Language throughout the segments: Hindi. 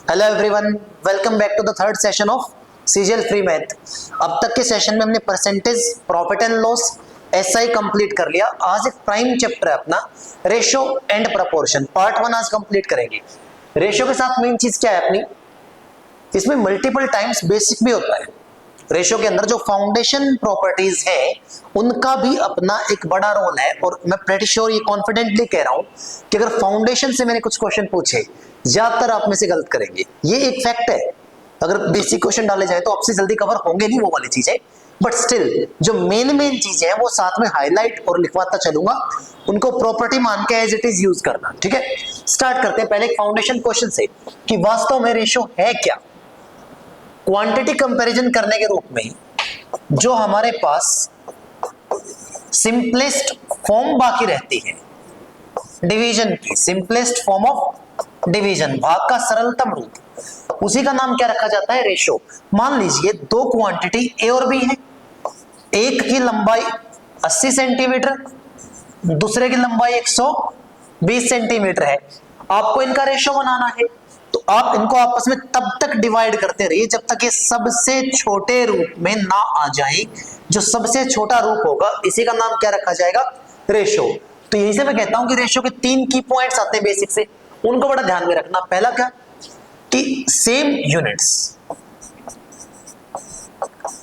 Hello everyone, welcome back to the third session of CGL free math. अब तक के सेशन में हमने percentage, profit and loss, SI complete कर लिया। आज एक प्राइम चैप्टर है अपना, रेशो एंड प्रपोर्शन, पार्ट 1 आज कंप्लीट करेंगे। रेशो के साथ मेन चीज क्या है अपनी, इसमें मल्टीपल टाइम्स बेसिक भी होता है। रेशो के अंदर जो फाउंडेशन प्रॉपर्टीज है उनका भी अपना एक बड़ा रोल है, और मैं प्रेटी श्योर ये कॉन्फिडेंटली कह रहा हूं कि अगर फाउंडेशन से मैंने कुछ क्वेश्चन पूछे, ज्यादातर आप में से गलत करेंगे। ये एक फैक्ट है, अगर बेसिक क्वेश्चन डाले जाए तो आपसे जल्दी कवर होंगे नहीं वो वाली चीजें, बट स्टिल जो मेन चीजें हैं वो साथ में हाईलाइट और लिखवाता चलूंगा, उनको प्रॉपर्टी मान के एज इट इज यूज करना। ठीक है, स्टार्ट करते हैं पहले एक फाउंडेशन क्वेश्चन से कि वास्तव में रेशो है क्या। क्वांटिटी कंपैरिजन करने के रूप में जो हमारे पास सिंपलेस्ट फॉर्म बाकी रहती है डिवीजन की, सिंपलेस्ट फॉर्म ऑफ डिवीजन, भाग का सरलतम रूप, उसी का नाम क्या रखा जाता है, रेशो। मान लीजिए दो क्वांटिटी ए और बी है, एक की लंबाई 80 सेंटीमीटर, दूसरे की लंबाई 120 सेंटीमीटर है। आपको इनका रेशो बनाना है, तो आप इनको आपस में तब तक डिवाइड करते रहिए जब तक ये सबसे छोटे रूप में ना आ जाए। जो सबसे छोटा रूप होगा इसी का नाम क्या रखा जाएगा, रेशो। तो यहीं से मैं कहता हूं कि रेशो के 3 की पॉइंट्स आते हैं बेसिक से, उनको बड़ा ध्यान में रखना। पहला क्या कि सेम यूनिट्स,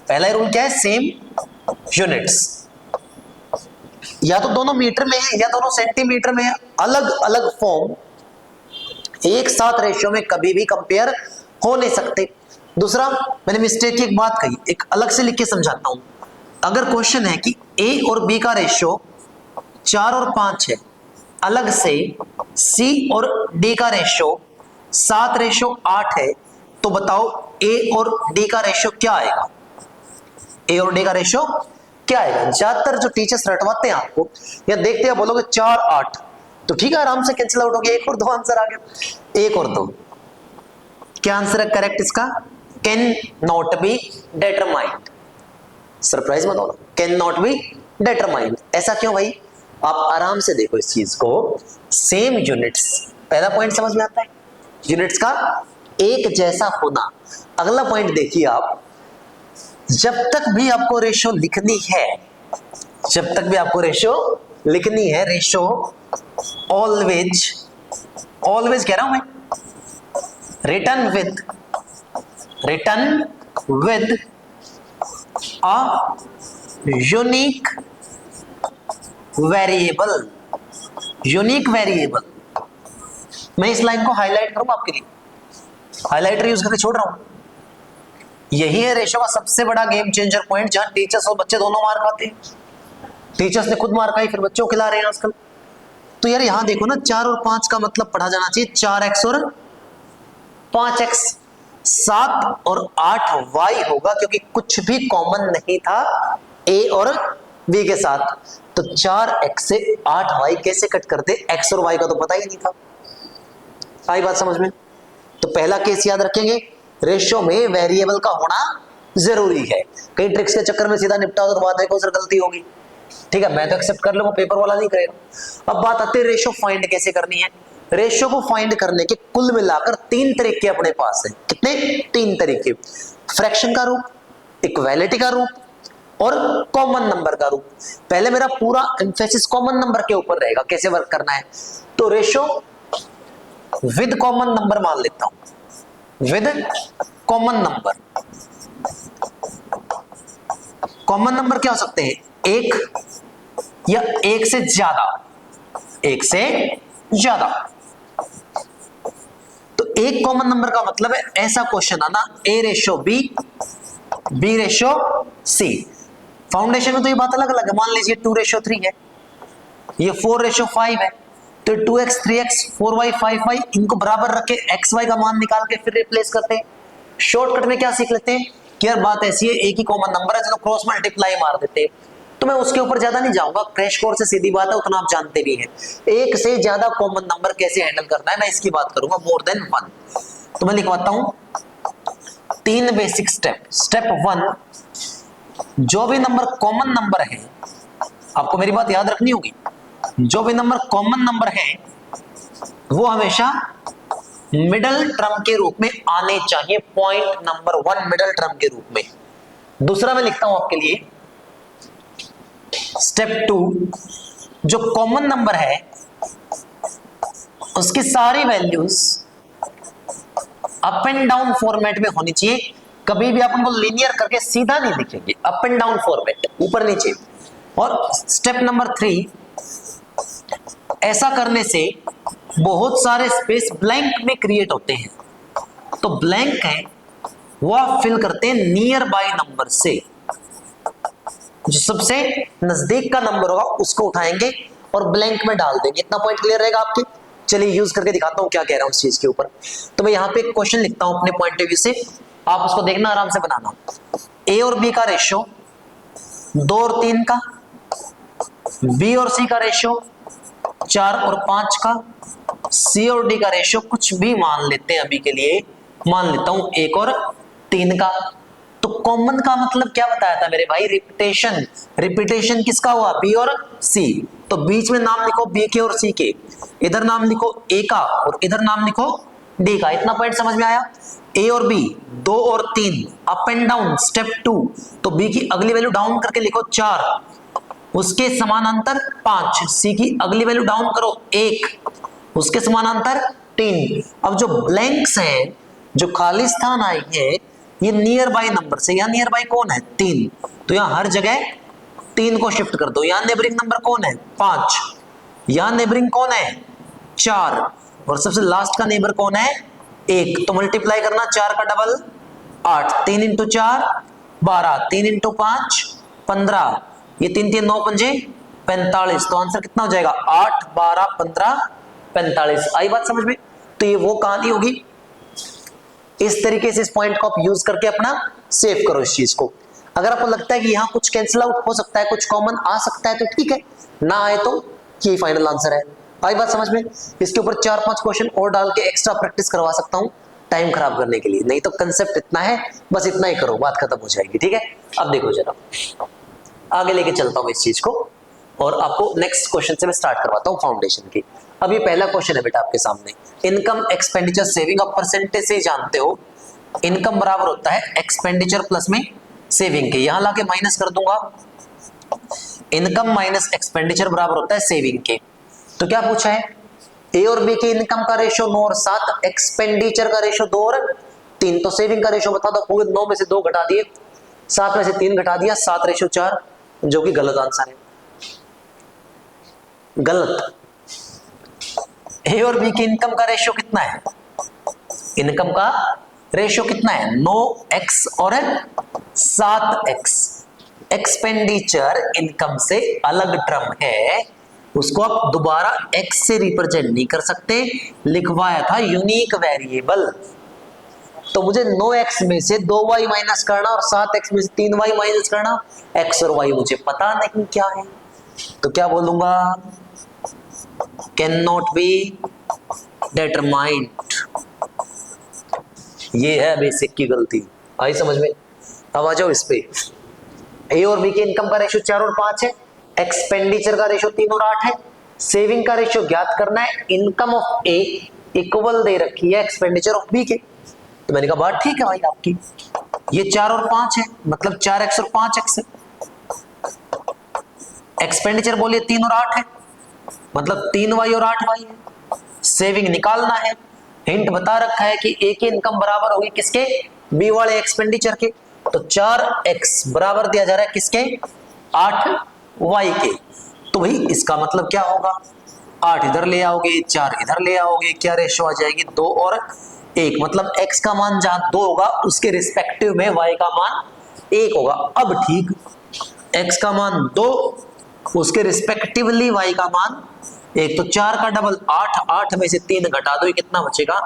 पहला रूल क्या है, सेम यूनिट्स। या तो दोनों मीटर में है या दोनों सेंटीमीटर में है, अलग अलग फॉर्म एक साथ रेशियो में कभी भी कंपेयर हो नहीं सकते। दूसरा, मैंने मिस्टेक की एक बात कही, एक अलग से लिख के समझाता हूं। अगर क्वेश्चन है कि ए और बी का रेशियो 4 और 5 है, अलग से सी और डी का रेशियो 7:8 है, तो बताओ ए और डी का रेशियो क्या आएगा, ए और डी का रेशियो क्या आएगा। ज्यादातर जो टीचर्स रटवाते हैं आपको या देखते हैं बोलोगे 4 8, तो ठीक है, आराम से कैंसिल आउट हो गया, 1 और 2 आंसर आ गया। 1 और 2 क्या आंसर है करेक्ट इसका, can not be determined. Surprise मत होना, कैन नॉट बी डिटरमाइंड। ऐसा क्यों भाई, आप आराम से देखो इस चीज को। सेम यूनिट्स, पहला पॉइंट समझ में आता है, यूनिट्स का एक जैसा होना। अगला पॉइंट देखिए आप, जब तक भी आपको रेशो लिखनी है, जब तक भी आपको रेशो लिखनी है, रेशो ऑलवेज, ऑलवेज कह रहा हूं मैं, return with a unique variable, unique variable. मैं इस लाइन को हाईलाइट करूंगा आपके लिए, हाईलाइटर यूज करके छोड़ रहा हूं। यही है रेशो का सबसे बड़ा गेम चेंजर पॉइंट, जहां टीचर्स और बच्चे दोनों मार खाते हैं। टीचर्स ने खुद मार खाई, फिर बच्चों को खिला रहे हैं आजकल। तो यार यहां देखो ना, 4 और 5 का मतलब पढ़ा जाना चाहिए 4x और 5x, 7 और 8y होगा, क्योंकि कुछ भी कॉमन नहीं था a और b के साथ। तो 4x से 8y कैसे कट करते, x और y का तो पता ही नहीं था। आई बात समझ में। तो पहला केस याद रखेंगे, रेशियो में वेरिएबल का होना जरूरी है। कई ट्रिक्स के चक्कर में सीधा निपटा तो बाद में कोई गलती होगी, ठीक है, मैं तो एक्सेप्ट कर लूंगा, पेपर वाला नहीं करेगा। अब बात आती है रेशो फाइंड कैसे करनी है। रेशो को फाइंड करने के कुल मिलाकर 3 तरीके अपने पास है। कितने, 3 तरीके, फ्रैक्शन का रूप, इक्वालिटी का रूप और कॉमन नंबर का रूप। पहले मेरा पूरा एम्फेसिस कॉमन नंबर के ऊपर रहेगा, कैसे वर्क करना है। तो रेशो विद कॉमन नंबर मान लेता हूं, with common number. Common number क्या हो सकते हैं, 1 या 1 से ज्यादा, 1 से ज्यादा। तो एक कॉमन नंबर का मतलब है ऐसा क्वेश्चन आना a ratio b ratio c। Foundation में तो ये बात अलग अलग है, मान लीजिए 2:3 है, ये 4:5 है, तो 2x 3x 4y 5y, इनको बराबर रख के xy का मान निकाल के फिर रिप्लेस करते हैं। शॉर्टकट में क्या सीख लेते हैं कि यार बात ऐसी है, एक ही कॉमन नंबर है, चलो क्रॉस मल्टीप्लाई मार देते हैं। तो मैं उसके ऊपर ज्यादा नहीं जाऊंगा, क्रैश कोर्स से सीधी बात है, उतना आप जानते भी हैं। एक से ज्यादा कॉमन नंबर कैसे हैंडल करना है मैं इसकी बात करूंगा, मोर देन 1। तो मैं लिखवाता हूं 3 बेसिक स्टेप। स्टेप 1, जो भी नंबर कॉमन नंबर है, आपको मेरी बात याद रखनी होगी, जो भी नंबर कॉमन नंबर है वो हमेशा मिडल टर्म के रूप में आने चाहिए, पॉइंट नंबर 1 मिडल टर्म के रूप में। दूसरा मैं लिखता हूं आपके लिए स्टेप 2, जो कॉमन नंबर है उसकी सारी values up and down format में होनी चाहिए। कभी भी आप उनको लीनियर करके सीधा नहीं लिखेंगे, अप एंड डाउन फॉर्मेट, ऊपर नीचे। और स्टेप नंबर 3, ऐसा करने से बहुत सारे स्पेस ब्लैंक में क्रिएट होते हैं। तो ब्लैंक है वो आप फिल करते हैं नियर बाय नंबर से, जो सबसे नजदीक का नंबर होगा उसको उठाएंगे और ब्लैंक में डाल देंगे। इतना पॉइंट क्लियर रहेगा आपके? चलिए यूज करके दिखाता हूं क्या कह रहा हूं इस चीज के ऊपर। तो मैं यहाँ पे एक क्वेश्चन लिखता हूं अपने पॉइंट ऑफ व्यू से, आप उसको देखना, आराम से बनाना। ए और बी का रेशियो 2 और 3 का, बी और सी का रेशियो 4 और 5 का, सी और डी का रेशियो कुछ भी मान लेते हैं अभी के लिए, मान लेता हूं 1 और 3 का। तो कॉमन का मतलब क्या बताया था मेरे भाई? रिपीटेशन। रिपीटेशन किसका हुआ? बी और सी। तो बीच में नाम लिखो बी के और सी के, इधर नाम लिखो ए का और इधर नाम लिखो डी का। इतना पॉइंट समझ में आया? ए और बी 2 और 3 अप एंड डाउन। स्टेप 2, तो बी की अगली वैल्यू डाउन करके लिखो 4, उसके समानांतर 5, सी की अगली वैल्यू डाउन करो 1, उसके समानांतर 3। अब जो ब्लैंक्स हैं, जो खाली स्थान आए हैं, ये नियर बाय नंबर से, यहाँ नियर बाय कौन है? 3, तो यहाँ हर जगह 3 को शिफ्ट कर दो। यहाँ नेबरिंग नंबर कौन है? 5, यहाँ नेबरिंग कौन है? 4, और सबसे लास्ट का नेबर कौन है? 1। तो मल्टीप्लाई करना, 4 का डबल 8, 3 इंटू 4 12, 3 इंटू 5 15, ये 3 3 9 पंजे 45। तो आंसर कितना हो जाएगा? 8 12 15 45। आई बात समझ में? तो ये वो कहानी होगी। इस तरीके से इस पॉइंट को आप यूज करके अपना सेव करो इस चीज को। अगर आपको लगता है कि यहाँ कुछ कैंसिल आउट हो सकता है, कुछ कॉमन आ सकता है, तो ठीक है, ना आए तो यही फाइनल आंसर है। आई बात समझ में? इसके ऊपर 4-5 क्वेश्चन और डाल के एक्स्ट्रा प्रैक्टिस करवा सकता हूँ टाइम खराब करने के लिए, नहीं तो कंसेप्ट इतना है, बस इतना ही करो, बात खत्म हो जाएगी। ठीक है, अब देखो जरा आगे लेके चलता हूँ इस चीज को और आपको नेक्स्ट क्वेश्चन से मैं स्टार्ट करवाता हूँ फाउंडेशन की। अब ये पहला क्वेश्चन है बेटा आपके सामने, इनकम एक्सपेंडिचर सेविंग। आप परसेंटेज से जानते हो इनकम बराबर होता है एक्सपेंडिचर प्लस में सेविंग के। यहां लाके माइनस कर दूंगा, इनकम माइनस एक्सपेंडिचर बराबर होता है सेविंग के। तो क्या पूछा है? ए और बी के इनकम का रेशियो 9 और 7, एक्सपेंडिचर का रेशियो 2 और 3। तो सेविंग का रेशियो बता दो। पूरे 9 में से 2 घटा दिए, 7 में से 3 घटा दिया, 7:4, जो कि गलत आंसर है। गलत। ए और बी की इनकम का रेशियो कितना है? इनकम का रेशियो कितना है? 9x और 7x। एक्सपेंडिचर इनकम से अलग टर्म है, उसको आप दोबारा x से रिप्रेजेंट नहीं कर सकते, लिखवाया था यूनिक वेरिएबल। तो मुझे 9x में से 2y माइनस करना और 7x में से 3y माइनस करना, x और y मुझे पता नहीं क्या है, तो क्या बोलूंगा? Can not be determined. ये है बेसिक की गलती। आई समझ में? अब आ जाओ इस पे। ए और बी के इनकम का रेशियो 4 और 5 है, एक्सपेंडिचर का रेशियो 3 और 8 है, सेविंग का रेशियो ज्ञात करना है। इनकम ऑफ ए इक्वल दे रखी है एक्सपेंडिचर ऑफ बी के। तो मैंने कहा बात ठीक है भाई आपकी, ये 4 और 5 है, मतलब 4x और 5x है। एक्सपेंडिचर बोलिए 3 और 8 है, मतलब 3y और 8y है। सेविंग निकालना है, हिंट बता रखा है कि ए की इनकम बराबर होगी किसके? बी वाले एक्सपेंडिचर के। तो 4x बराबर दिया जा रहा है किसके? 8y के। तो भाई इसका मतलब क्या होगा? 8 इधर ले आओगे, 4 इधर ले आओगे, क्या रेशो आ जाएगी? 2 और 1। मतलब x का मान जहां 2 होगा उसके रिस्पेक्टिव में y का मान 1 होगा। अब ठीक, x का मान 2, उसके रिस्पेक्टिवली y का मान 1। तो 4 का डबल 8, 8 में से 3 घटा दो, ये कितना बचेगा?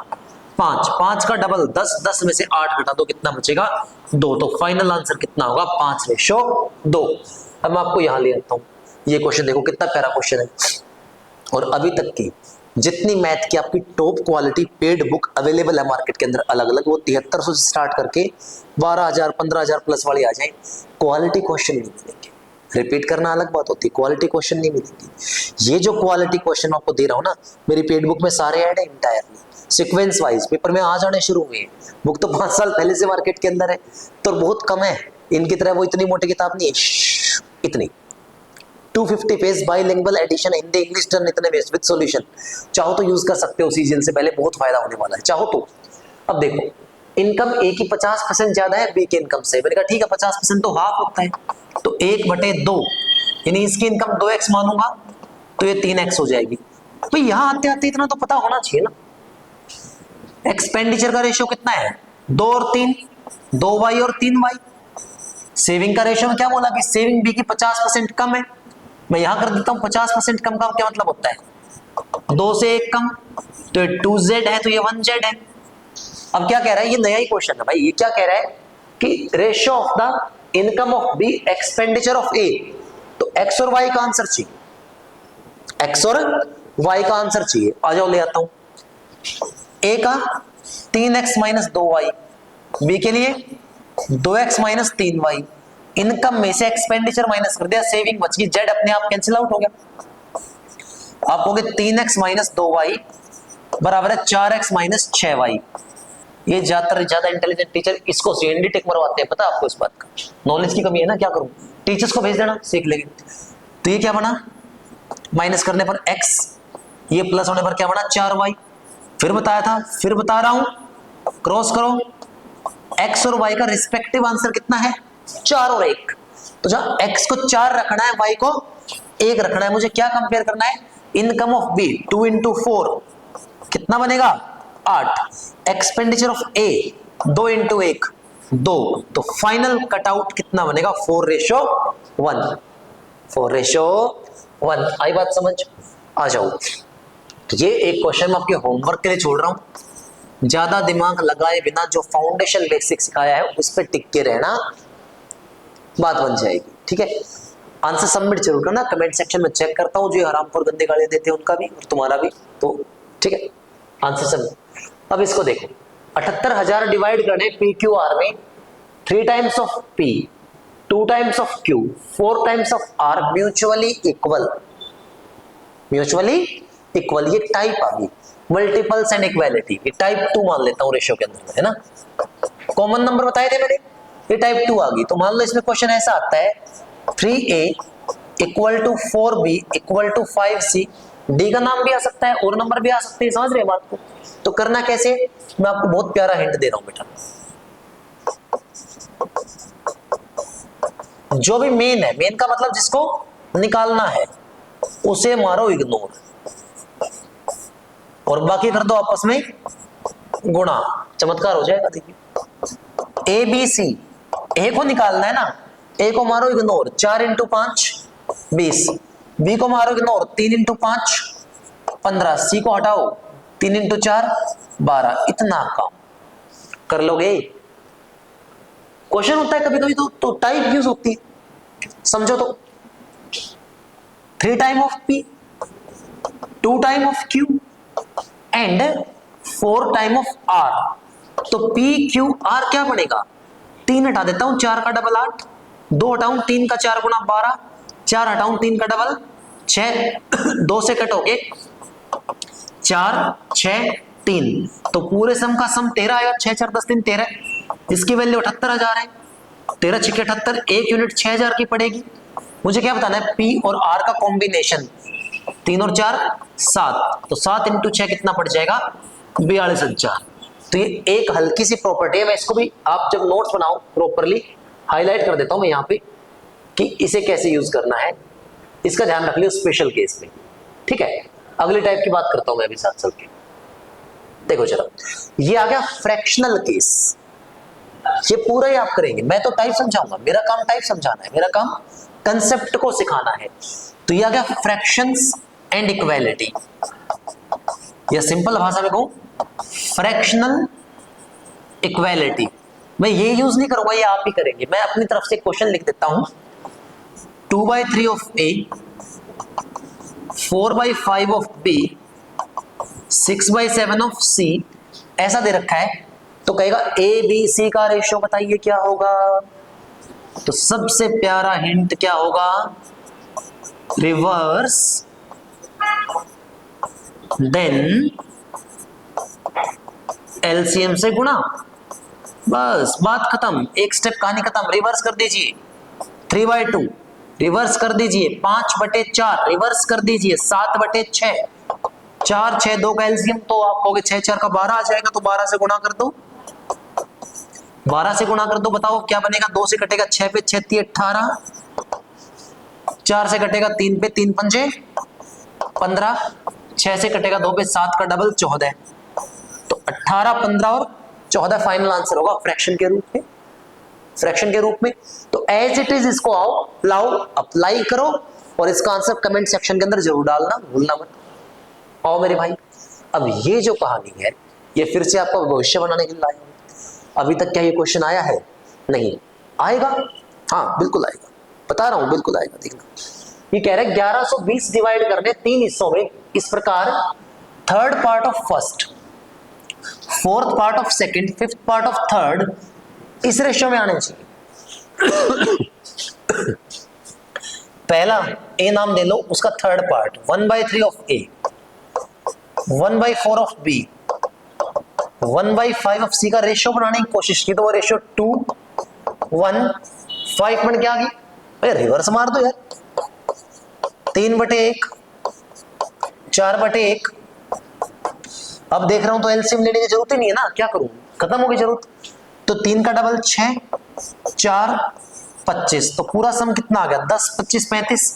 5, 5 का डबल 10, 10 में से 8 घटा दो, कितना बचेगा? 2। तो फाइनल आंसर कितना होगा? 5:2। अब मैं आपको यहां ले आता हूं, ये क्वेश्चन देखो कितना प्यारा क्वेश्चन है। और अभी तक की जितनी मैथ की आपकी top quality paid book available है मार्केट के अंदर अलग अलग, वो 7300 से स्टार्ट करके 12000 15000 प्लस वाली आ जाए, क्वालिटी क्वेश्चन नहीं मिलेंगे। रिपीट करना अलग बात होती है, क्वालिटी क्वेश्चन नहीं मिलेंगे। ये जो क्वालिटी क्वेश्चन आपको दे रहा हूं ना, मेरी पेड बुक में सारे ऐड है इंटायरली। सीक्वेंस वाइज पेपर में आ जाने शुरू हुए हैं। बुक तो 5 साल पहले से मार्केट के अंदर है, तो बहुत कम है इनकी तरह, वो इतनी मोटी किताब नहीं है, इतनी 250 page bilingual edition Hindi English done इतने में विद सॉल्यूशन। चाहो तो यूज कर सकते हो सीजन से पहले, बहुत फायदा होने वाला है चाहो तो। अब देखो इनकम ए की 50% ज्यादा है बी के इनकम से। मैंने कहा ठीक है 50% तो हाफ होता है, तो 1/2 यानी इसकी इनकम 2x मानूंगा तो ये 3x हो जाएगी। तो यहां आते आते इतना तो पता होना चाहिए ना। एक्सपेंडिचर का रेशियो कितना है 2 और 3, 2y और 3y। सेविंग का रेशियो में क्या बोला कि सेविंग बी की 50% कम है, मैं यहां कर देता हूं 50% कम का क्या मतलब होता है 2 से 1 कम, तो ये 2z है तो ये 1z है। अब क्या कह रहा है, ये नया ही क्वेश्चन है भाई, ये क्या कह रहा है कि ratio of the income of B expenditure of A, तो x और y का आंसर चाहिए, x और y का आंसर चाहिए। आ जाओ ले आता हूं, a का 3x - 2y, b के लिए 2x - 3y। इनकम में से एक्सपेंडिचर माइनस कर दिया, सेविंग बच गई, z अपने आप कैंसिल आउट हो गया। आप कहोगे 3x - 2y बराबर है 4x - 6y। ये ज्यादा इंटेलिजेंट टीचर इसको सीएनडी टिक मरवाते हैं, पता है आपको इस बात का। नॉलेज की कमी है ना, क्या करूं, टीचर्स को भेज देना सीख लेंगे। तो ये क्या बना, माइनस करने पर x, ये प्लस होने पर क्या बना 4y। फिर बताया था, फिर बता रहा हूं, क्रॉस करो, x और y का रिस्पेक्टिव आंसर कितना है 4 और 1। तो जहां x को 4 रखना है, y को 1 रखना है, मुझे क्या कंपेयर करना है, इनकम ऑफ b 2 × 4 कितना बनेगा 8, एक्सपेंडिचर ऑफ a 2 × 1 2, तो फाइनल कटआउट कितना बनेगा 4:1, 4:1। आई बात समझ, आ जाओ। तो ये एक क्वेश्चन मैं आपके होमवर्क के लिए छोड़ रहा हूं, ज्यादा दिमाग लगाए बिना जो फाउंडेशन बेसिक सिखाया है उस पर टिक के रहना, बात बन जाएगी। ठीक है, आंसर सबमिट जरूर करना, कमेंट सेक्शन में चेक करता हूं, जो हरामखोर गंदे गाली देते हैं उनका भी और तुम्हारा भी, तो ठीक है आंसर सबमिट। अब इसको देखो, 78,000 डिवाइड करने PQR में 3 times of P, 2 times of Q, 4 times of R mutually equal, mutually equal, ये टाइप आ गई। मल्टीपल्स एंड इक्वालिटी, ये टाइप 2 मान लेता हूं रेशियो के अंदर, है ना। कॉमन नंबर बताए थे मैंने, ये टाइप 2 आ गई। तो मान लो इसमें क्वेश्चन ऐसा आता है 3A = 4B = 5C, डी का नाम भी आ सकता है और नंबर भी आ सकते हैं, समझ रहे हैं बात को। तो करना कैसे, मैं आपको बहुत प्यारा हिंट दे रहा हूं बेटा। जो भी मेन है, मेन का मतलब जिसको निकालना है उसे मारो इग्नोर और बाकी कर दो आपस में गुणा, चमत्कार हो जाएगा। देखिए ABC, ए को निकालना है ना, ए को मारो इग्नोर, 4 × 5 20, बी को मारो इग्नोर 3 × 5 15, सी को हटाओ 3 × 4 12। इतना काम कर लोगे। क्वेश्चन होता है कभी कभी तो टाइप यूज होती है, समझो तो 3 time of P, 2 time of Q and 4 time of R। तो PQR क्या बनेगा, 3 हटा देता हूं, 4 का डबल 8, 2 हटाऊं 3 का 4 × 12, 4 हटाऊं 3 का डबल 6, 2 से कट हो गए 4 6 3, तो पूरे सम का सम 13 आएगा, 6 4 10 3 13, इसकी वैल्यू 78,000 है, 13 6 78, एक यूनिट 6,000 की पड़ेगी। मुझे क्या बताना है, P और R का कॉम्बिनेशन, 3 और 4 7, तो 7 × 6 कितना पड़ जाएगा 42,000। तो ये एक हल्की सी प्रॉपर्टी है, मैं इसको भी आप जब नोट्स बनाओ प्रॉपरली हाईलाइट कर देता हूं मैं यहाँ पे कि इसे कैसे यूज करना है, इसका ध्यान रख लियो स्पेशल केस में। ठीक है, अगली टाइप की बात करता हूं मैं अभी साथ चल के। देखो जरा, ये आ गया फ्रैक्शनल केस, ये पूरा ही आप करेंगे, मैं तो टाइप समझाऊंगा, मेरा काम टाइप समझाना है, मेरा काम कंसेप्ट को सिखाना है। तो ये आ गया फ्रैक्शंस एंड इक्वालिटी, या सिंपल भाषा में कहूं फ्रैक्शनल इक्वालिटी। मैं ये यूज नहीं करूंगा, ये आप ही करेंगे। मैं अपनी तरफ से क्वेश्चन लिख देता हूं, 2/3 of A, 4/5 of B, 6/7 of C, ऐसा दे रखा है। तो कहेगा ABC का रेशियो बताइए क्या होगा। तो सबसे प्यारा हिंट क्या होगा, रिवर्स देन एलसीएम से गुणा, बस बात खत्म, एक स्टेप कहानी खत्म। रिवर्स कर दीजिए 3/2, रिवर्स कर दीजिए 5/4, रिवर्स कर दीजिए 7/6, 4 6 2 का एलसीएम तो आप कहोगे 6 4 का 12 आ जाएगा, तो 12 से गुणा कर दो, 12 से गुणा कर दो, बताओ क्या बनेगा। 2 से कटेगा 6 पे 6 3 18, 4 से कटेगा 3 पे 3 पंजे 15, 6 से कटेगा 2 पे 7 का डबल 14, तो 18 15 और 14 फाइनल आंसर होगा फ्रैक्शन के रूप में, फ्रैक्शन के रूप में। तो एज इट इज इसको आओ लाओ अप्लाई करो और इसका आंसर कमेंट सेक्शन के अंदर जरूर डालना, भूलना मत। आओ मेरे भाई, अब ये जो कहानी है ये फिर से आपका भविष्य बनाने के लिए लाए। अभी तक क्या ये क्वेश्चन आया है? नहीं आएगा, हाँ बिल्कुल आएगा, बता रहा हूं बिल्कुल आएगा। देखना ये कह रहा है 1120 डिवाइड करने 3 हिस्सों में इस प्रकार, third part of first, fourth part of second, fifth part of third इस रेशियो में आने चाहिए। पहला ए नाम दे लो, उसका third part 1/3 of A, 1/4 of B, 1/5 of C का रेशियो बनाने की कोशिश की तो वो रेशियो 2 1 5 मिनट क्या आ गई? अरे रिवर्स मार दो यार, 3/1 4/1। अब देख रहा हूं तो एलसीएम लेने की जरूरत ही नहीं है ना, क्या करूं, खत्म हो गई जरूरत। तो 3 का डबल 6 4 25, तो पूरा सम कितना आ गया 10 25 35,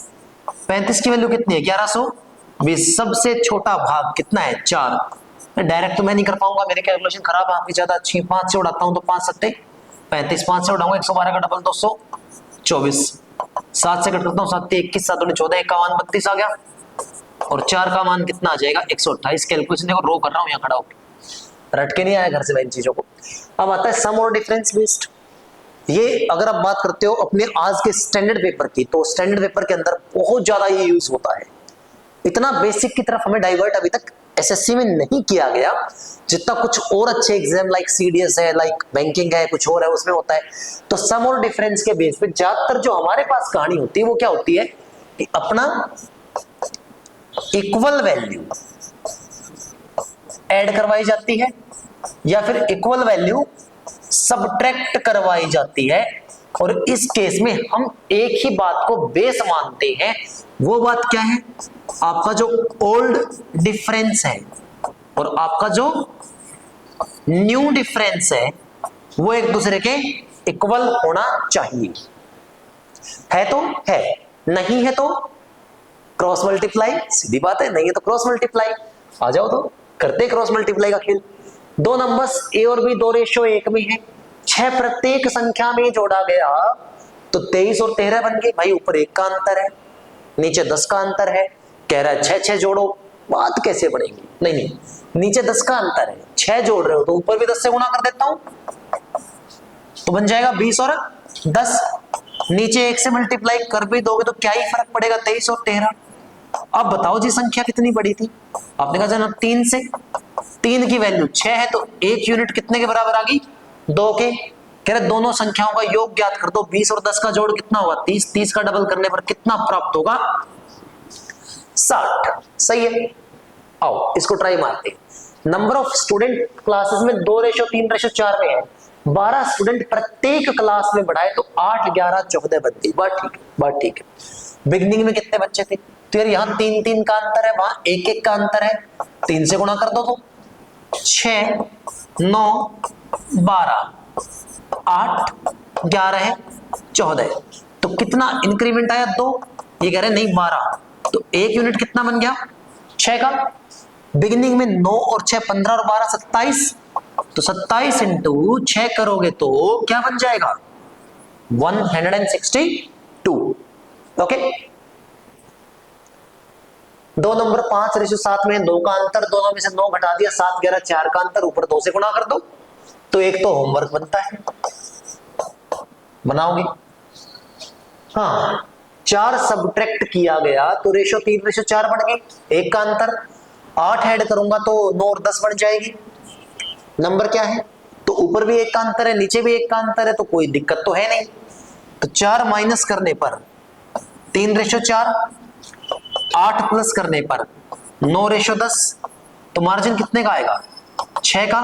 35 की वैल्यू कितनी है 1120, सबसे छोटा भाग कितना है 4। डायरेक्ट तो मैं नहीं कर पाऊंगा, मेरी कैलकुलेशन खराब है, आपकी ज्यादा अच्छी। 5 से उड़ाता हूं तो 5 सत्ते 35, 5 से उड़ाऊंगा 112 का डबल 224, 7 से कट करता हूँ 7 21, 7 14 51 32 आ गया, और 4 का मान कितना आ जाएगा 128। कैलकुलेशन देखो रो कर रहा हूँ यहाँ खड़ा होकर, रट के नहीं आया घर से मैं इन चीजों को। अब आता है सम और डिफरेंस बेस्ड। ये अगर आप बात करते हो अपने आज के स्टैंडर्ड पेपर की, तो स्टैंडर्ड पेपर के अंदर बहुत ज्यादा ये यूज होता है। इतना बेसिक की तरफ हमें डाइवर्ट अभी तक एसएससी में नहीं किया गया, जितना कुछ और अच्छे एग्जाम लाइक सीडीएस है, लाइक बैंकिंग है, कुछ और है उसमें होता है। तो सम और डिफरेंस के बेस पे ज्यादातर जो हमारे पास कहानी होती है वो क्या होती है कि अपना इक्वल वैल्यू ऐड करवाई जाती है या फिर इक्वल वैल्यू सबट्रैक्ट करवाई जाती है, और इस केस में हम एक ही बात को बेस मानते हैं। वो बात क्या है? आपका जो ओल्ड डिफरेंस है और आपका जो न्यू डिफरेंस है वो एक दूसरे के इक्वल होना चाहिए। है तो है, नहीं है तो क्रॉस मल्टीप्लाई, सीधी बात है, नहीं है तो क्रॉस मल्टीप्लाई। आ जाओ तो करते क्रॉस मल्टीप्लाई का खेल। दो नंबर्स ए और बी 2 रेशियो 1 में है, 6 प्रत्येक संख्या में जोड़ा गया तो 23 और 13 बन गए। भाई ऊपर 1 का अंतर है, नीचे 10 का अंतर है, कह रहा है 6 6 जोड़ो, बात कैसे बनेगी? नहीं नहीं, नीचे 10 का अंतर है, 6 जोड़ रहे हो तो ऊपर भी 10 से गुणा कर देता हूं तो बन जाएगा 20 और 10। नीचे 1 से मल्टीप्लाई कर भी दोगे तो क्या ही फर्क पड़ेगा, 23 और 13। अब बताओ जी संख्या कितनी बड़ी थी? आपने कहा जनाब 3 से, 3 की वैल्यू 6 है तो 1 यूनिट कितने के बराबर आ गई? 2 के। कह रहे दोनों संख्याओं का योग ज्ञात कर दो, 20 और 10 का जोड़ कितना होगा 30, 30 का डबल करने पर कितना प्राप्त होगा 60। सही है, आओ इसको ट्राई मारते हैं। नंबर ऑफ स्टूडेंट क्लासेस में 2 रेशो 3 रेशो 4 में है, 12 स्टूडेंट प्रत्येक क्लास में बढ़ाए तो 8 11 14 बन गई। बात ठीक है, बात ठीक है। बिगनिंग में कितने बच्चे थे? तो यार यहाँ 3 3 का अंतर है, वहां 1 1 का अंतर है, 3 से गुणा कर दो तो 6 9 12 8 11 14, तो कितना इंक्रीमेंट आया 2। ये कह रहे नहीं 12, तो 1 यूनिट कितना बन गया 6 का। बिगिनिंग में 9 और 6 15 और 12 27, तो 27 इंटू 6 करोगे तो क्या बन जाएगा 162। ओके, 2 नंबर 5 रेशो 7 में 2 का अंतर, दोनों में से 9 घटा दिया, 7 11 4 का अंतर, ऊपर 2 से गुणा कर दो तो एक तो होमवर्क बनता है, बनाओगे। हाँ 4 सब्ट्रैक्ट किया गया तो रेशो 3 रेशो 4 बन गई, 1 का अंतर। 8 ऐड करूंगा तो 9 और 10 बन जाएगी। नंबर क्या है? तो ऊपर भी 1 का अंतर है, नीचे भी 1 का अंतर है, तो कोई दिक्कत तो है नहीं। तो 4 माइनस करने पर 3 रेशो 4, 8 प्लस करने पर 9 रेशो 10, तो मार्जिन कितने का आएगा 6 का।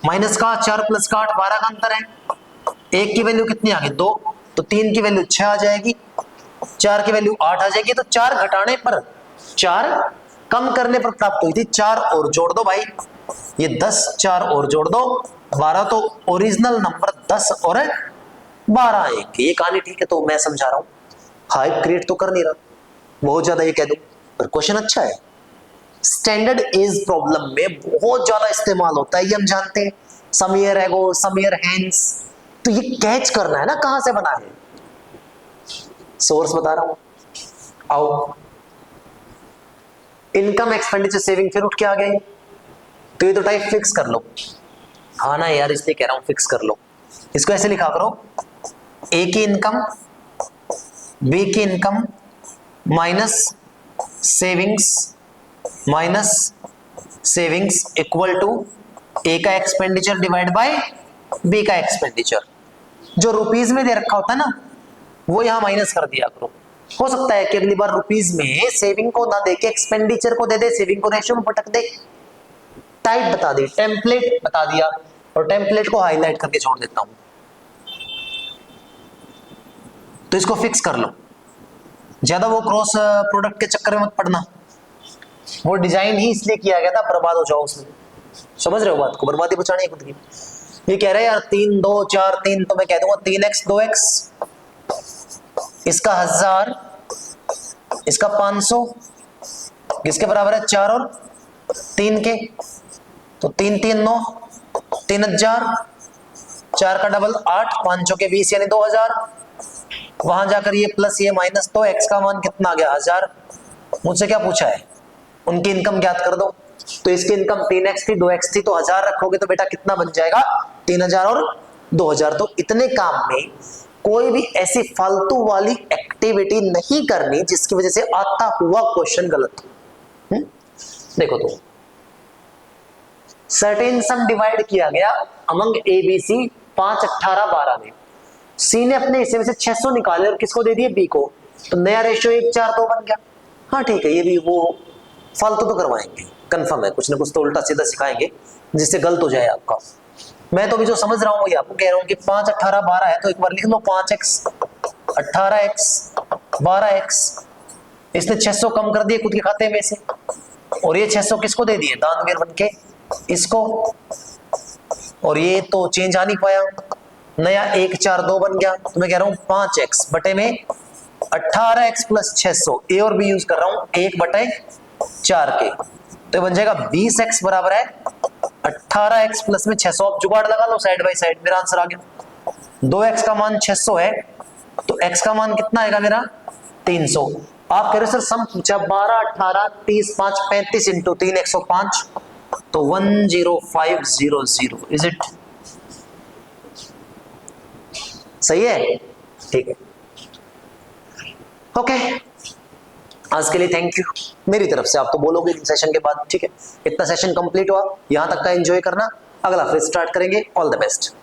माइनस का 4 प्लस का 8, 12 का अंतर है। एक की वैल्यू कितनी आ गई 2, तो 3 की वैल्यू 6 आ जाएगी, 4 की वैल्यू 8 आ जाएगी। तो 4 घटाने पर 4 कम करने पर प्राप्त हुई थी, 4 और जोड़ दो भाई, ये 10, 4 और जोड़ दो 12, तो ओरिजिनल नंबर 10 और 12 आएंगे। ये कहानी ठीक है, तो मैं समझा रहा हूं, हाइप क्रिएट तो कर नहीं रहा बहुत ज्यादा ये कह दूं, पर क्वेश्चन अच्छा है। स्टैंडर्ड एज प्रॉब्लम में बहुत ज्यादा इस्तेमाल होता है, ये हम जानते हैं, some year ago, some year hence. तो ये कैच करना है ना कहां से बना है, सोर्स बता रहा हूं। आओ, इनकम एक्सपेंडिचर सेविंग फिर उठ के आ गए, तो ये तो टाइप फिक्स कर लो। हाँ ना यार, इसलिए कह रहा हूं फिक्स कर लो। इसको ऐसे लिखा करो, ए की इनकम, बी की income minus savings equal to A का एक्सपेंडिचर डिवाइड बाय बी का एक्सपेंडिचर। जो रुपीज में दे रखा होता है ना, वो यहां माइनस कर दिया करो। हो सकता है कि अगली बार रुपीज में सेविंग को ना देके एक्सपेंडिचर को दे दे, सेविंग को रेशियो में पटक दे। टाइप बता दी, टेम्पलेट बता दिया, और टेम्पलेट को हाईलाइट करके छोड़ देता हूं। तो इसको फिक्स कर लो, ज्यादा वो क्रॉस प्रोडक्ट के चक्कर में मत पड़ना। वो डिजाइन ही इसलिए किया गया था बर्बाद हो जाओ उसमें, समझ रहे हो बात को, बर्बादी बचानी है खुद की। ये कह रहे हैं यार 3 2 4 3, तो मैं कह दूंगा 3x 2x, इसका 1000, इसका 500, किसके बराबर है 4 और 3 के, तो 3 3 9, 3000, 4 का डबल 8, 500 के 20 यानी 2000। वहां जाकर ये प्लस ये माइनस, तो x का मान कितना आ गया 1000। मुझसे क्या पूछा है, उनकी इनकम ज्ञात कर दो। तो इसकी इनकम 3x थी, 2x थी, तो 1000 रखोगे तो बेटा कितना बन जाएगा 3000 और 2000। तो इतने काम में कोई भी ऐसी फालतू वाली एक्टिविटी नहीं करनी जिसकी वजह से आता हुआ क्वेश्चन गलत हो। देखो, तो सर्टेन सम डिवाइड किया गया अमंग ए बी सी 5 18 12 में। सी ने अपने हिस्से में से 600 निकाले और किसको दे दिए, बी को, तो नया रेशियो 1 4 2 बन गया। हाँ ठीक है, ये भी वो फालतू तो करवाएंगे, कंफर्म है, कुछ ना कुछ तो उल्टा सीधा सिखाएंगे जिससे गलत हो जाए आपका। मैं तो भी जो समझ रहा हूँ वही आपको कह रहा हूँ कि 5 18 12 है, तो एक बार लिख लो 5x 18x 12x। इसने 600 कम कर दिए खुद के खाते में से, और ये 600 किसको दे दिए, दानवीर बन के इसको, और ये तो चेंज आ नहीं पाया, नया 1 4 2 बन गया। तो मैं कह रहा हूँ 5x बटे में 18x प्लस 600, ए और बी यूज कर रहा हूँ 1 बटे 4 के, तो बन जाएगा 20x बराबर है 18x प्लस में 600। अब जुगाड़ लगा लो साइड बाय साइड, मेरा आंसर आ गया। 2x का मान 600 है, तो x का मान कितना आएगा मेरा 300। आप कह रहे सर सम पूछा 12 18 30 5 35 इंटू 3 105, तो 10500। इज इट सही है? ठीक है, ओके। आज के लिए थैंक यू मेरी तरफ से। आप तो बोलोगे सेशन के बाद, ठीक है। इतना सेशन कंप्लीट हुआ, यहां तक का एंजॉय करना, अगला फिर स्टार्ट करेंगे। All the best.